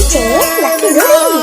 DJ Lucky Dori.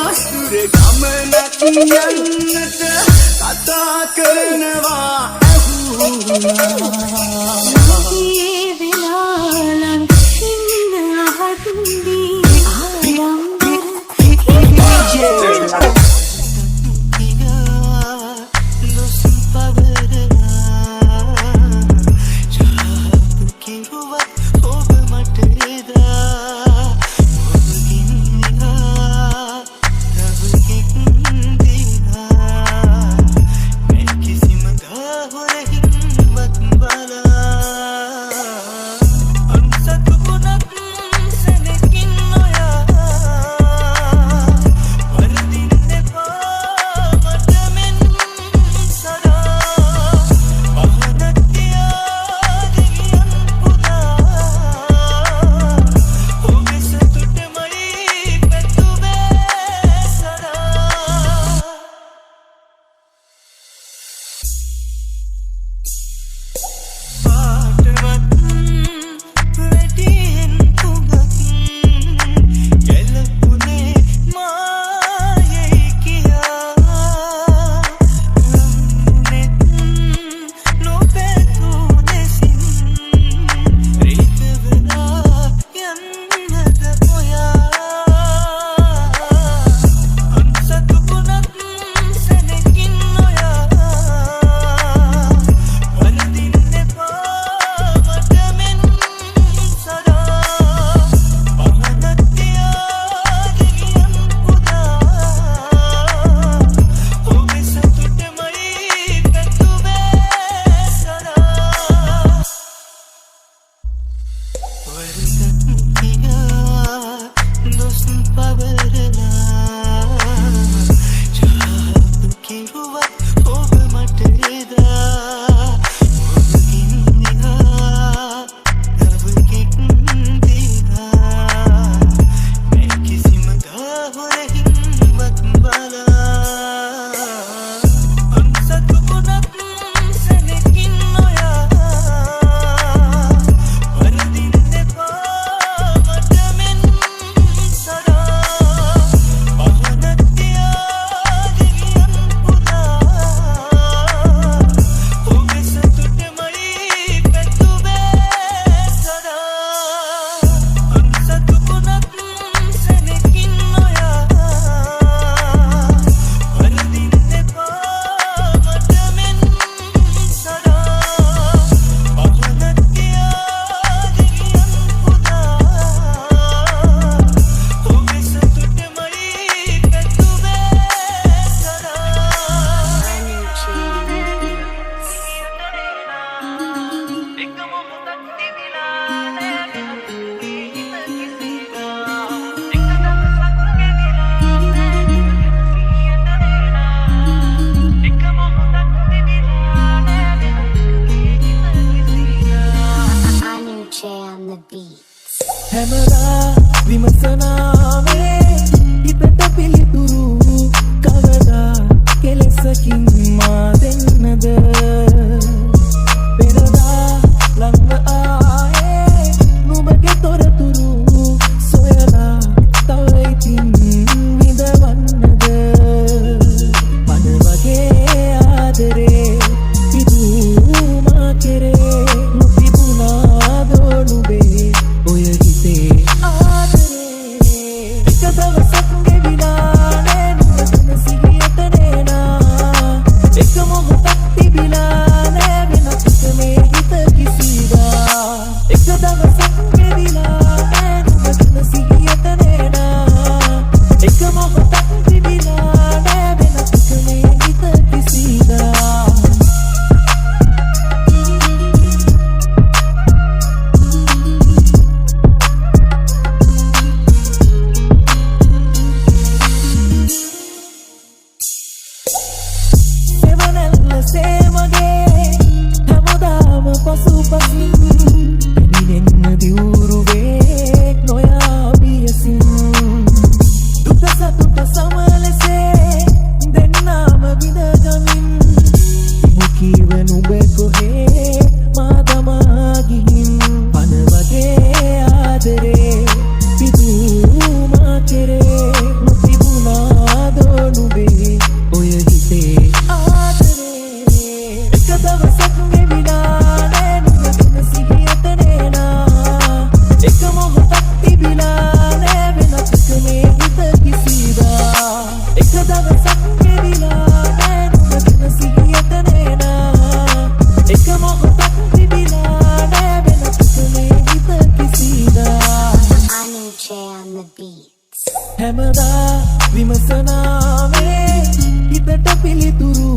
beats. හැමදා විමසනාවේ හිතට පිළිතුරු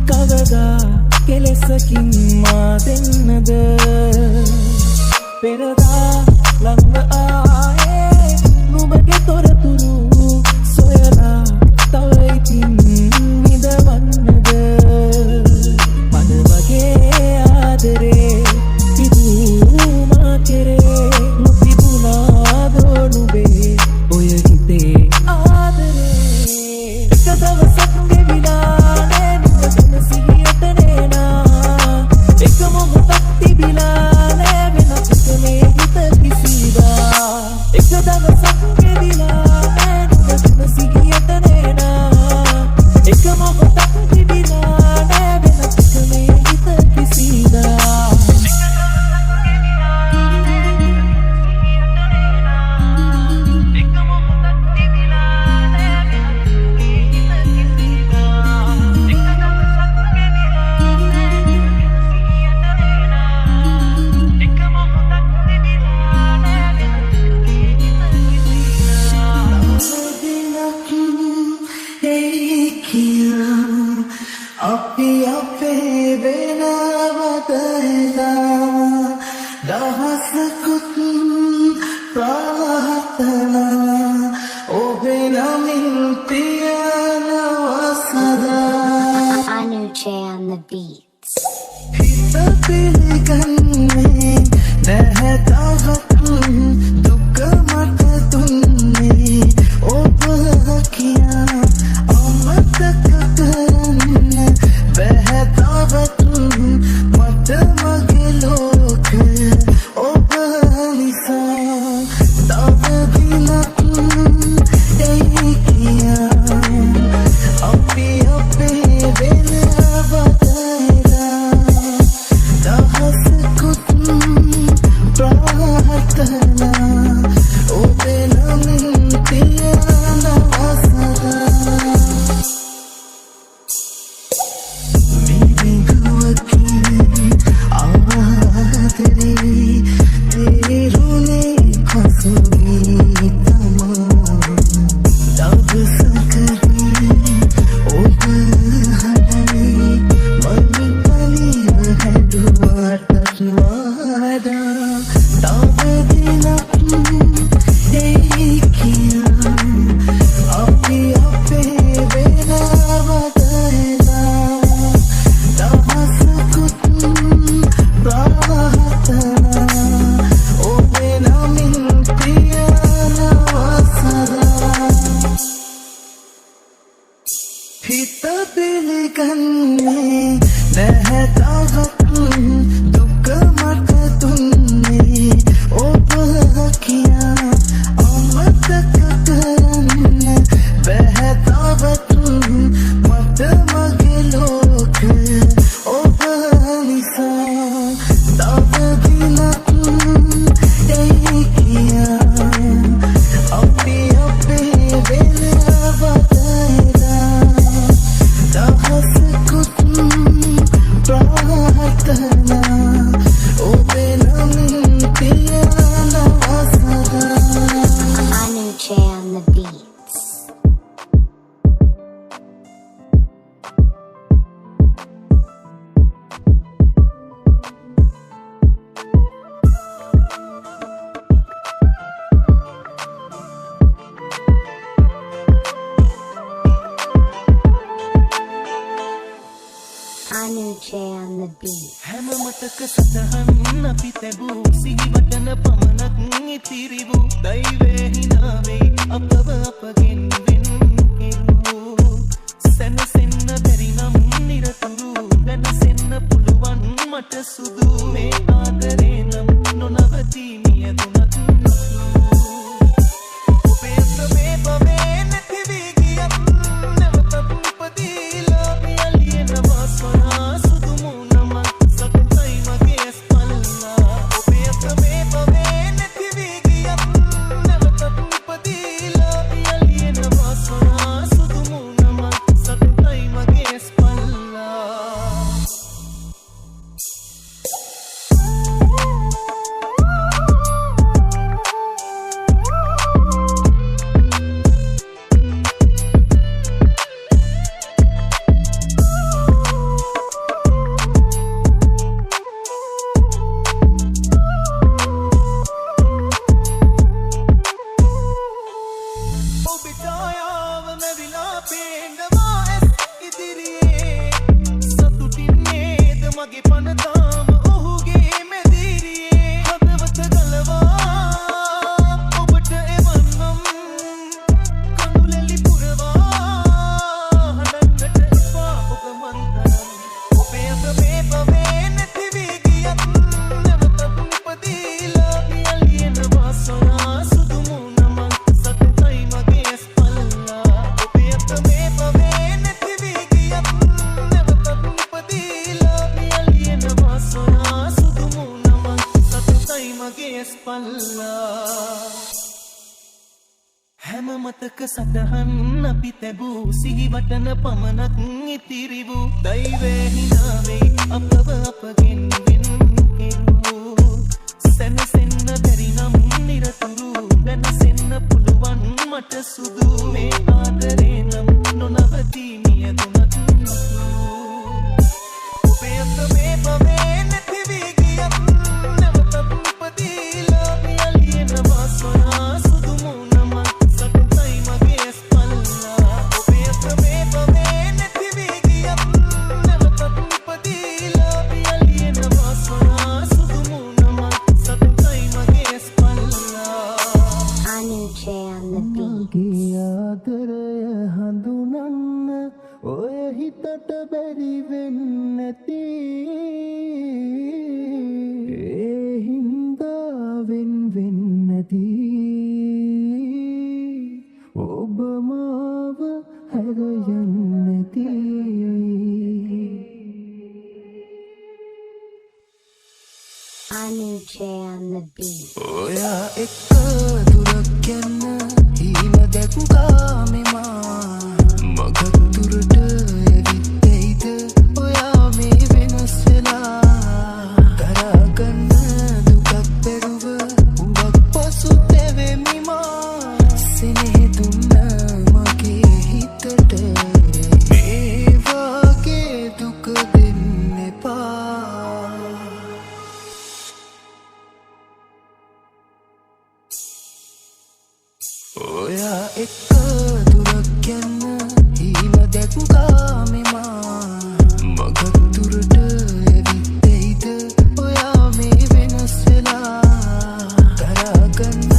කවදා කෙලෙසකින් මා දෙන්නද පෙරදා ළඟ ආයේ නුඹගේ තොරතුරු සොයලා තව ඉතින් විඳවන්නද මන වගේ ආදරේ පිදූ මා කෙරේ නොතිබුණාදෝ නුඹේ ඔය හිතේ ආදරේ එක දවසක් ගෙවිලා නේ නුඹ ගැන සිහියට නේනා එක මොහොතක් තිබිලා නේ වෙනසක මේ හිත කිසිදා එක දවසක් ගෙවිලා නේ නුඹ ගැන සිහියට නේනා එක මොහොතක් තිබිලා නේ වෙනසක මේ හිත කිසිදා Api api benavadela dahasakut prahatana obenamin piyana wasada Anuj on the beats. hita piliganne nahatavatun dukka mata tunne obakiya amataka बहतावतुन मत मगलोक ओबलिसा तब दिलकुन किया अपी अपे बिन बदला दहस कुतुन प्रार्थना ओबेना मिंतिया नवसदा Hita piliganne nahatavatun dukka mata tunne obakiya amataka karanne behatavatun mata magelok obalisa tab dilakun kiya api api benavadela dahasakutun prahatana obena mintiyana wasada Anuj on the beats. Anuj on the beat. හැම මතක සතහන් අපි තැබූ සිහිවටන පමණක් ඉතිරි වූ දෛවයේ හිනාවේ අපව අපගෙන් වෙන් කෙරූ සැනසෙන්න බැරි නම් නිරතුරු වෙනසෙන්න පුළුවන් මට සුදු මේ ආදරේ නම් නොනවතී මියදුනත් ඔබේ ප්‍රමේ පවේ නැති වී ගියත් නැවතත් උපදීලා යලියනවා සොයා සුදු මුණම සතුටයි මගේ ස්පල්ලා ඔබේ ප්‍රමේ පවේ නැති වී ගියත් නැවතත් උපදීලා යලියනවා හැම මතක සටහන් අපි තැබූ සිහිවටන පමණක් ඉතිරි වූ දෛවයේ හිනාවෙයි අපව අපගෙන් වෙන් කෙරූ සැනසෙන්න බැරි නම් නිරතුරු වෙනසෙන්න පුළුවන් මට සුදු මේ ආදරේ නම් නොනවතී මියදුනත් ඔබේ අත මේ බවේ නැති වී ගියත් නැවතත් උපදීලා පියලියනවා සොයා සුදු මුණම සතුටයි මගේ ස්පල්ලා ඔබේ අත මේ බවේ නැති වී ගියත් නැවතත් උපදීලා පියලියනවා සොයා සුදු මුණම සතුටයි මගේ ස්පල්ලා Anu J on the beat. ආදරය හඳුනන්න ඔය හිතට බැරි වෙන්නැති ඒ හින්දා වෙන්නැති ඔබ මාව හැරයන්නැති Anu J on the beat. ඔයා එක්ක දුරක් යන්න හිම දැක්කා මෙමා මගක් දුරට ඇවිත් ඔයා මේ වෙනස් වෙලා දරාගන්න දුකක් බැරුව උඹක් පසු තැවෙමිමා සෙනෙහ දුන්න මගේ හිතට මේ වගේ දුක දෙන්න එපා ඔයා එක්ක දුරක් යන්න හිම දැක්කා මෙමා මගක් දුරට ඇවිත් ඔයා මේ වෙනස් වෙලා දරාගන්න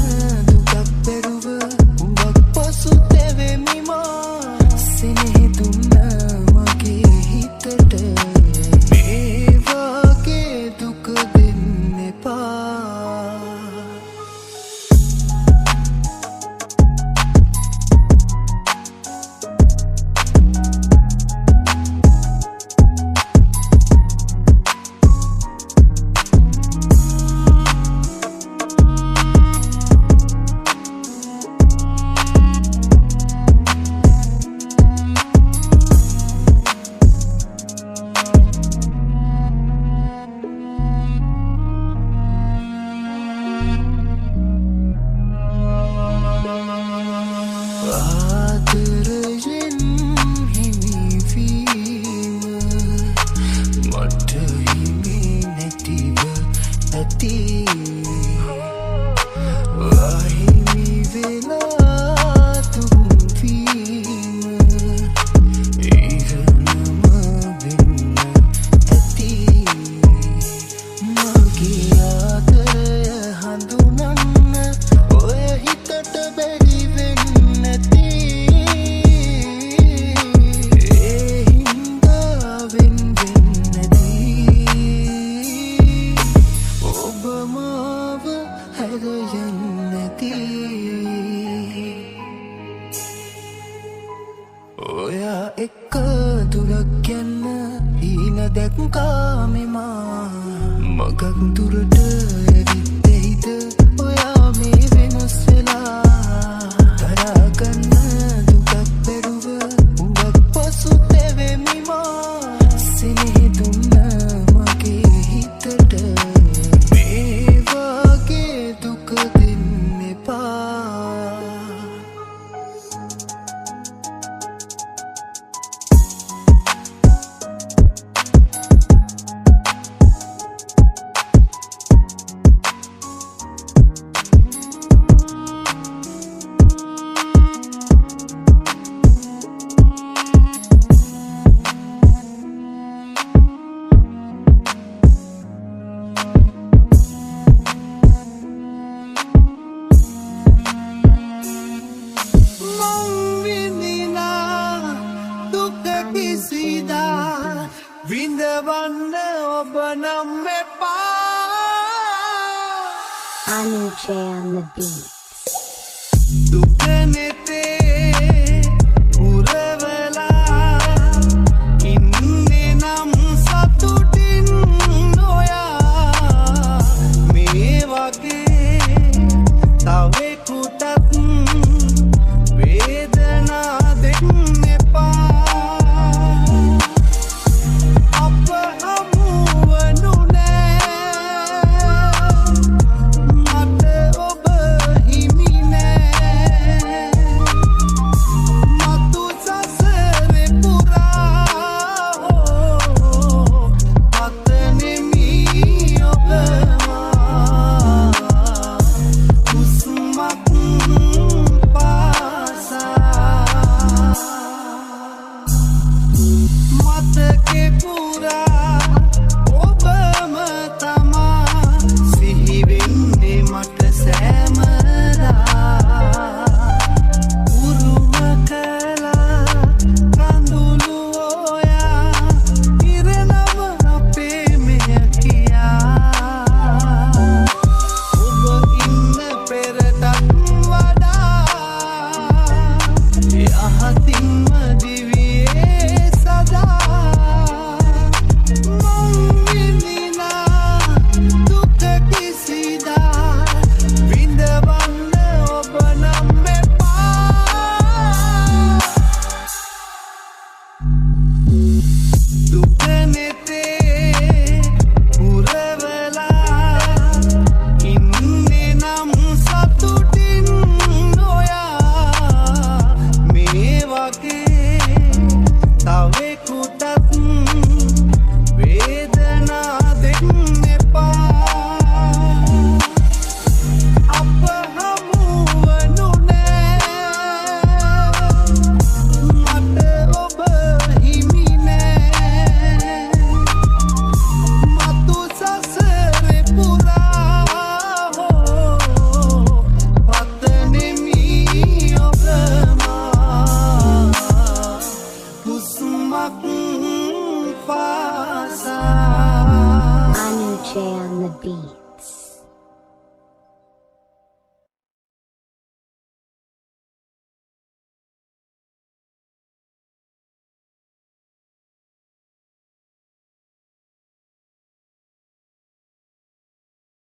දුකක් බැරුව උඹක් පසු තැවෙමිමා සෙනෙහ දුන්න මගේ හිතට මේ වගේ දුක දෙන්න එපා ආදරයෙන් හිමිවීම මට හිමි නැතිව ඇති අහිමි වෙලා තුන්වීම ඉරණම වෙන්න ඇති මගේ ආදරය හඳුනන්න ඔය හිතට බැරි වෙන්නැති ඒ හින්දා වෙන්නැති ඔබ මාව හැරයන්නැති ඔයා එක්ක දුරක් යන්න හීන දැක්කා මෙමා මගක් දුරට ඇවිත් ඔයා මේ වෙනස් වෙලා දරාගන්න දුකක් බැරුව උඹක් පසු තැවෙමිමා සෙනෙහ දුන්න මගේ හිතට මේ වගේ දුක දෙන්න එපා විඳවන්න ඔබ නම් එපා Anu J on the beat.